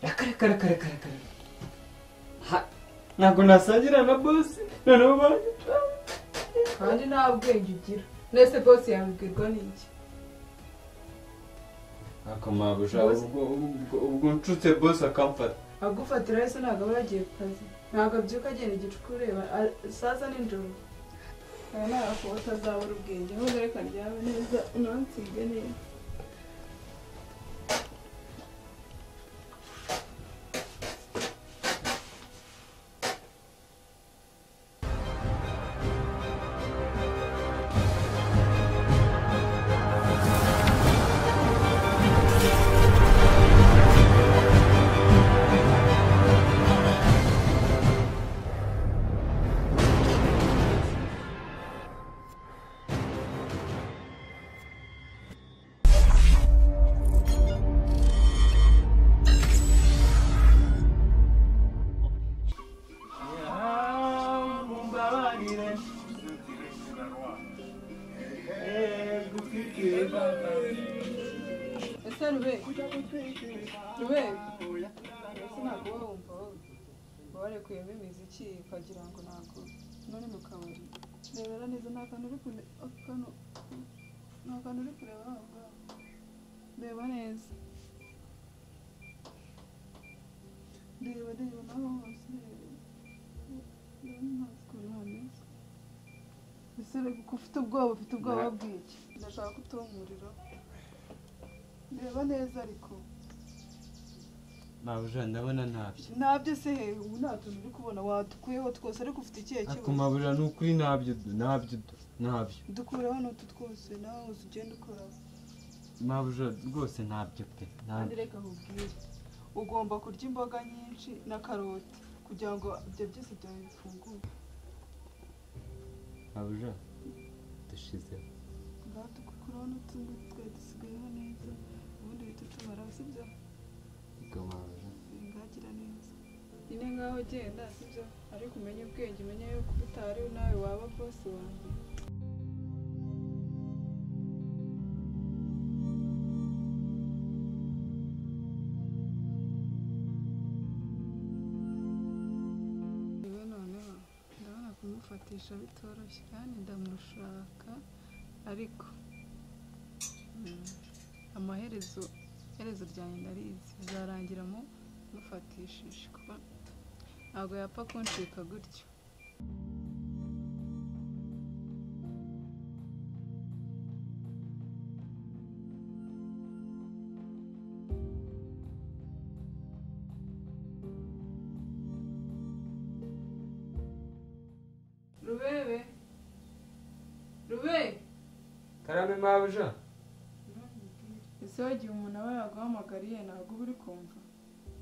Reka. Ntabwo nasangira na boss. Noneho banyica. Kandi nta bwenge ugira. Nese boss yabwirwa n'iki? Akamabusha ubwo ncutse boss akamfata. Agufatira ese ntabwo bagiye ku kazi. Ntabwo byuka agenda igicuku ureba saza n'ijoro. Aya ntabwo utazabura ubwenge. Nubwo reka ryame neza unansige neza. Warekuye imiziki ukagira ngo ntabwo none mu kabari rebera neza nta kantu uri kureba reba neza reba naho hose ese ufite ubwoba bw'iki ndashaka kutuha umuriro reba neza ariko Mabuja ndabona ntabyo se he ubu nta tuntu uri kubona wadukuyeho twose ariko ufite ikihe kibazo Ako Mabuja n'ukuri ntabyo dukureho n'utu twose nawe uzi ugenda ukora Mabuja rwose ntabyo pe kandi reka nkubwire ugomba kurya imboga nyinshi na karoti kugira ngo ibyo byose byawe bifungure Mabuja dushizeho ngaho tukukuraho n'utundi twe dusigayeho neza ubundi bihita tumara sibyo ngagira neza nyine ngaho genda sibyo ariko umenye ubwenge umenye yuko utari nawe waba boss wanjye niwe noneho ndabona kumufatisha bitoroshye kandi ndamushaka ariko amaherezo ryanjye ndarizi bizarangira mufatishije kuko ntabwo yapfa kuncika gutyo Rube Karame Mabuja ese wagiye umuntu aba yaguhamagariye ntabwo uba uri kumva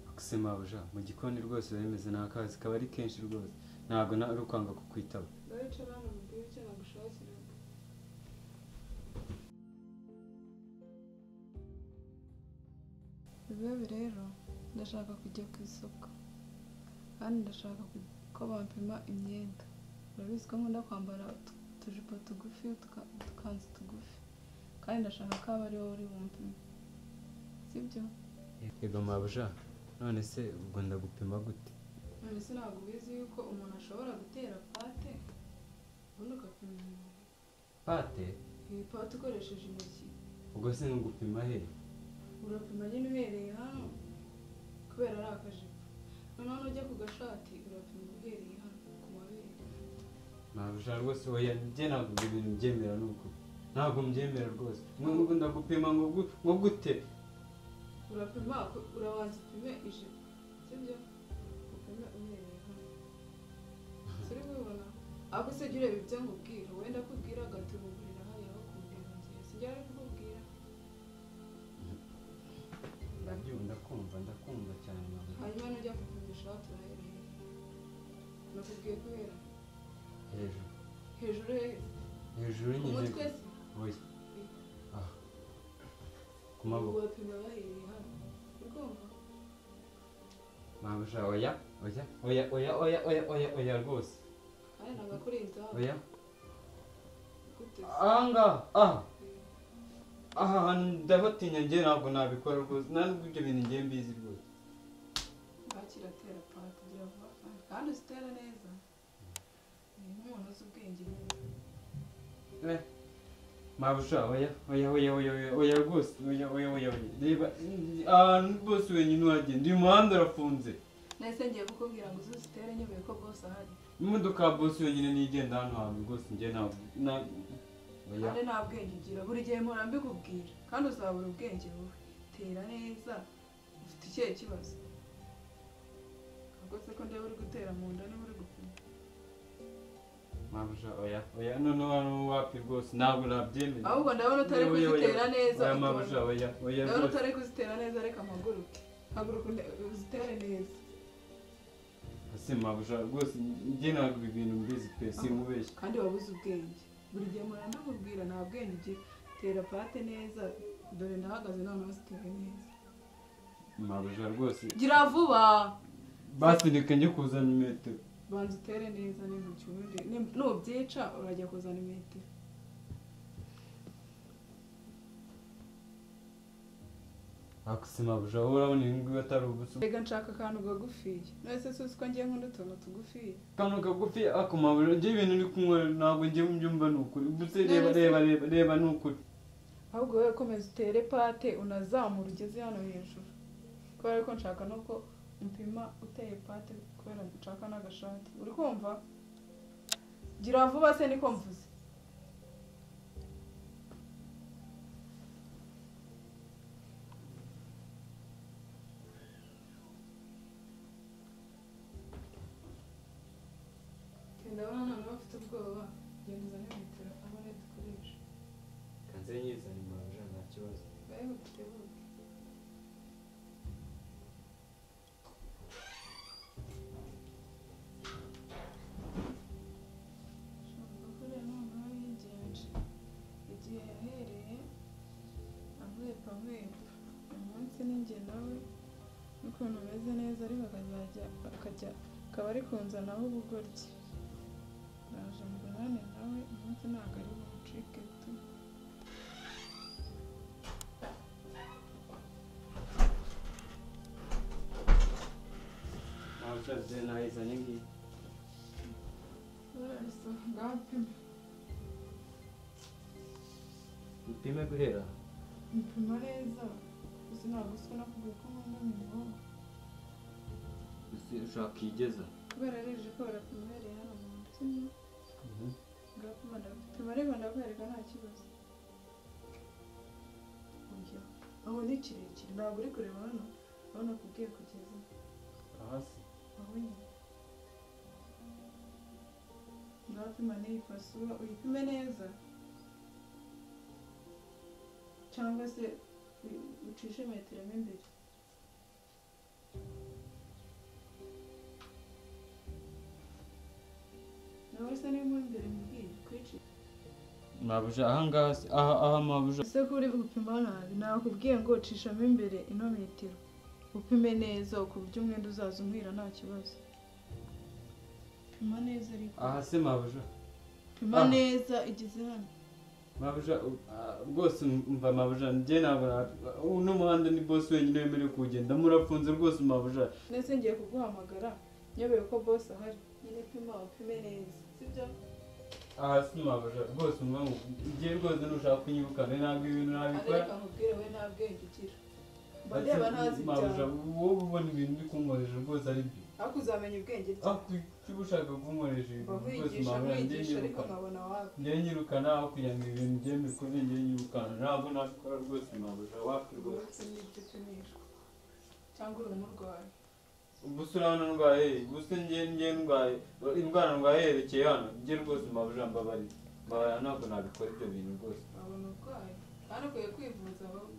Akuse Mabuja mu gikoni rwose bimeze n'akazi kaba ari kenshi rwose ntabwo ari ukwanga kukwitaba ndayicara hano mubwire icyo nagushakiraga Rube rero ndashaka kujya ku isoko kandi ndashaka ko bampima imyenda urabizi ko nkunda kwambara utujipo tugufi utukanzu tugufi kandi ndashaka ko aba ari wowe uri bumpime sibyo Yego Mabuja none se ubwo ndagupima gute none se ntabwo ubizi yuko umuntu ashobora gutera pate ubundi ugapima umuntu Pate? Pate ukoresheje intoki ubwo se ngupima he urapima nyine uhereye hano kubera ari akajipo noneho nujya ku gashati urapima uhereye hano ku mabere Mabuja rwose oya njye ntabwo ibyo bintu mbyemera nuko ntabwo mbyemera rwose ngo ndagupima ngo gute urapima urabanza upime ijipo sibyo upime uhereye hano siri kubibona ahubwo se jya ureba ibyo nkubwira wenda kubwira agatubugurira hariya aho kumbwira ngiye sijya ari kukubwira ndakumva cyane Mabuja hanyuma nujya kupimisha aho turahereye nakubwiye kubera hejuru hejuru nyine umutwe se oya ku maboko urapima bahereye hano urumva Mabuja oya rwose kandi nagakurinda oya gute aha ndabatinya njye ntabwo nabikora rwose ntabwo ibyo bintu ngiye mbizi rwose wakira tera pati gira vuba kandi uzitera neza ni nk'umuntu uzi ubwenge mabusha oya rwose oya reba ahantu bose wenyine uhagenda uyu muhanda urafunze nahise ngiye kukubwira ngo uzitere nyobeye ko bose ahari imodoka ya bose wenyine nigenda hano hantu rwose njye ntabwo kandi nta bwenge ugira buri gihe mpora mbikubwira kandi uzabura ubwenge wowe tera neza ufite ikihe kibazo ahubwo se ko ndeba uri gutera mu nda niba uri gupima mabusha oya noneho hano wapi rwose ntabwo nabyemeye ahubwo ndabona utari kuzitera neza mabusha oya ndabona utari kuzitera neza reka mpaguruke haguruka uzitere neza ese mabusha rwose njye ntabwo ibintu mbizi pe sinkubeshye kandi wabuze ubwenge buri gihe mpora ndakubwira nta bwenge ugira tera pate neza dore ndahagaze noneho zitere neza mabusha rwose gira vuba basi reka njye kuzana imetero banza utere neza n'intoki ubundi nubyica urajya kuzana imetero akuse mabusha wowe urabona ibi ngibi atari ubusa reka nshaka akantu kagufiya nese si uzi ko ngiye nkunda utuntu tugufiya akantu kagufi ako mabusha njye ibintu uri kunywa ntabwo njye mbyumva ni ukuri ubuse reba ni ukuri ahubwo wowe komeza utere pate unazamura ugeze hano hejuru kubera ko nshaka nuko mpima uteye pate kubera nshaka n'agashati uri kumva gira vuba se niko mvuze ndabona noneho bafite ubwoba genda uzane metero abone dukoresha kanze nyizanye mabusha nta kibazo baye butebuke igihe yahereye ahwepa umunsi ninjye nawe n'ukuntu umeze neza ariko akaba ari kunzanaho ubugoryi naje mbonane nawe umunsi ntabwo ari bumucike tu mabusha bye nayizanye ngiyi ngapima upime guhera mpima neza gusa ntabwo usiko nakubwiye ko nkunda mirongo ushaka kuyigeza kubera reje ko barapima uhereye hano mu mutima ngapima ndapima ariko ndakwereka nta kibazo aho ni kirekire ntabwo uri kureba hano aho nakubwiye kugeza hasi aho nyine ngapima n'iyi pasura uyipime neza cyangwa se ucishe metero mo imbere nawe se niba mo imbere mubwiye kwici mabusha ahangaha aha mabusha ese ko uri gupima nabi nakubwiye ngo ucishamo imbere ino metero upime neza ku buryo umwenda uzaza umwira nta kibazo pima neza ariko aha se mabusha pima neza igeze hano mabusha rwose mva mabusha njye ntabwo uno muhanda ni boss wenyine wemerewe kuwugenda murafunze rwose mabusha ndetse ngiye kuguhamagara nyobeye ko boss ahari nyine pima upime neza sibyo aha si mabusha rwose umva ngo njye rwose nushaka kunyirukana ntabwo ibintu nabikora ariko nkubwire we nta bwenge ugira mba ndeba ntazi mabusha ibyawe wowe ubona ibintu uri kunkoresha rwose ari byo ariko uzamenya ubwenge bye kuba ushaka kunkoresha ibintu rwose nkwigisha mabusha njye nkwigisha ariko nyirukana nkabona wapi njye nyirukana aho kugira ngo ibintu bye mbikore njye nyirukana ntabwo nabikora rwose mabusha wapi rwose rwose n'ibyo upimishwa cyangwa uri umurwayi ubuse urabona ndwaye ubuse njye ndwaye indwara ndwaye yerekeye hano njye rwose mabusha mbabarira ntabwo nabikora ibyo bintu rwose wabona urwaye kandi ukwiye kwivuza wowe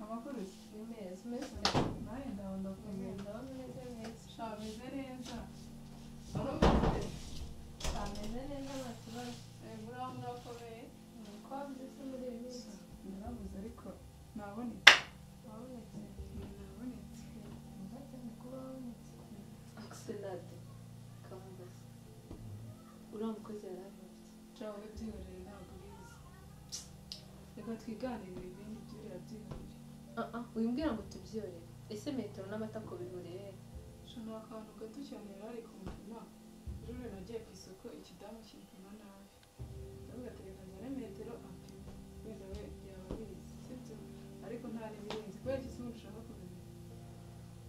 amakuru nawe ndabona ndakomeye shameze neza muraho murakomeye narabuze ariko nabonetse nabonetse Ciao, wowe byihorere ntabwo ubizi. Reka twiganirire ibindi byuriya byihorere. wimbwira ngo tubyore ese metero n'amata ko bihuriye Shana akantu gato cyane yari ari kumupima. Ejo nagiye ku isoko ikidamu kimpima nabi. Ndavuga ati reka njyane metero ampima. Wenda we yaba abizi, sibyo? Ariko nta n'ibirenze. Kubera iki se umuntu ushaka kubimenya?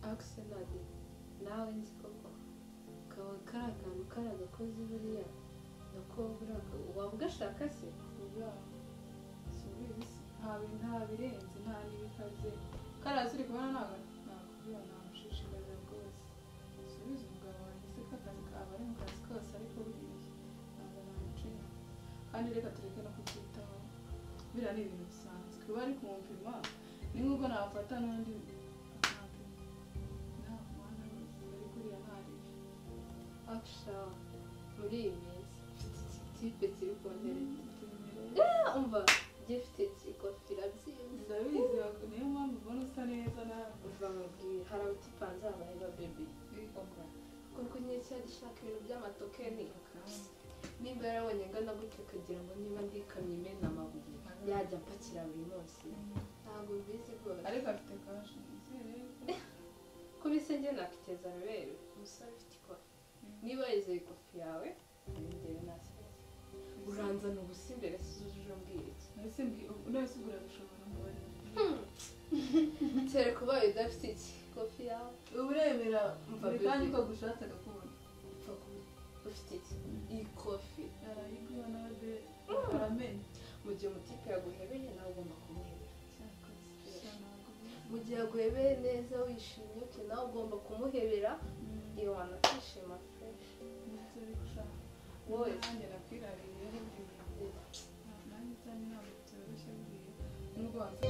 akisenade nawe nzi koko kaba kari akantu kari agakozi buriya nako buriya waba ugashaka se Ubwa subizi nta birenze nta n'ibikaze. Karazi uri kubona nakubwira namushishikarira rwose. Subiza umugabo wanjye se ko akazi kaba ari mu kazi kose ariko buriya ntabwo namucinya. Kandi reka tureke no kubyitaho. Biriya ni ibintu bisanzwe. Kuba ari kumpima ni nk'ubwo nafata n'undi akampima. Ntabwo mwana rwose ariko uriya ntaribi. akisha muri iyi minsi mfite ikipe kiri kontereta Tumenyereye. umva gifite kikofira byiza Ndabizi niyo mpamvu ubona usa neza nawe. uva mubwira hari abatipanze habaye ba bebi kuko nyine cyari ishaka ibintu by'amatokeni nimba yarabonye ngana gutyo ukagira ngo niba ndikamye imena amabuye yajya apakira buri munsi ntabwo mbizi rwose Ariko afite kashi nizere ko ko bisenge nakiteza rero umusore ufite ikofi niba yizeye ikofi yawe ndewe nasigaye uranzana ubusa imbere suzuje umbwira iki nahise ugura bishobora mubare. tere kuba udafite iki kofi yawe Ubu uremera buri baby. kanya uko agushatse agakubona. ufite iki iyi kofi Arayiguha nawe be aramenya. mu gihe umutipe yaguhebeye nawe ugomba kumuhebera Cyakoze ntabwo mu gihe yaguhebeye neza wishimye uke nawe ugomba kumuhebera iyo wanakishima fresh ndetse uri gushaka. wowe Nanjye nakwiraririyeho buriya. Nanjye cyane ntabwo byoroshye buriya. Nubwo waza